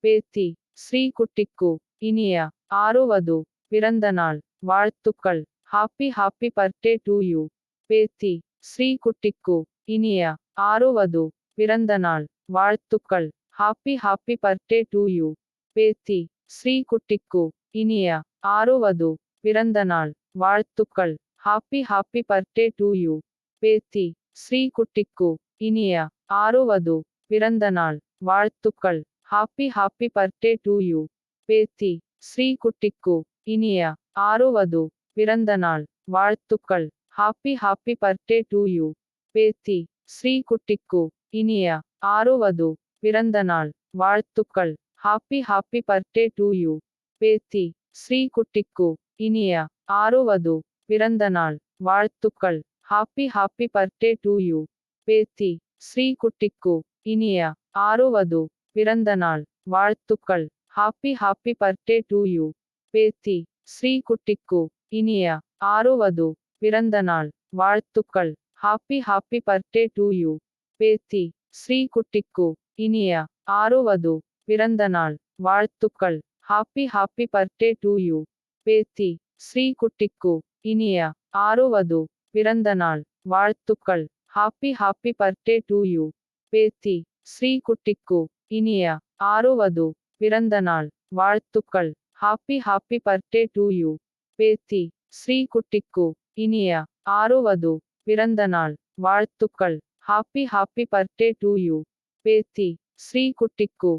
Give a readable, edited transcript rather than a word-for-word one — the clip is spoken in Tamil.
பேத்தி ஸ்ரீகுட்டிக்கு இனிய 6வது பிறந்தநாள் வாழ்த்துக்கள். Happy birthday to you. பேத்தி ஸ்ரீகுட்டிக்கு இனிய 6வது பிறந்தநாள் வாழ்த்துக்கள். Happy birthday to you. பேத்தி ஸ்ரீகுட்டிக்கு இனிய 6வது பிறந்தநாள் வாழ்த்துக்கள். Happy birthday to you. பேத்தி ஸ்ரீகுட்டிக்கு இனிய 6வது பிறந்தநாள் வாழ்த்துக்கள். Happy birthday to you. பேத்தி ஸ்ரீகுட்டிக்கு இனிய 6வது பிறந்தநாள் வாழ்த்துக்கள். Happy birthday to you. பேத்தி ஸ்ரீகுட்டிக்கு இனிய 6வது பிறந்தநாள் வாழ்த்துக்கள். Happy birthday to you. பேத்தி ஸ்ரீகுட்டிக்கு இனிய 6வது பிறந்தநாள் வாழ்த்துக்கள். Happy birthday to you. பேத்தி ஸ்ரீகுட்டிக்கு இனிய 6வது பிறந்தநாள் வாழ்த்துக்கள். Happy birthday to you. பேத்தி ஸ்ரீகுட்டிக்கு இனிய 6வது பிறந்தநாள் வாழ்த்துக்கள். Happy birthday to you. பேத்தி ஸ்ரீகுட்டிக்கு இனிய 6வது பிறந்தநாள் வாழ்த்துக்கள். Happy birthday to you. பேத்தி ஸ்ரீகுட்டிக்கு இனிய 6வது பிறந்தநாள் வாழ்த்துக்கள். Happy birthday to you. பேத்தி ஸ்ரீகுட்டிக்கு இனிய 6வது பிறந்தநாள் வாழ்த்துக்கள். Happy birthday to you. பேத்தி ஸ்ரீகுட்டிக்கு இனிய 6வது பிறந்தநாள் வாழ்த்துக்கள். Happy birthday to you. பேத்தி ஸ்ரீகுட்டிக்கு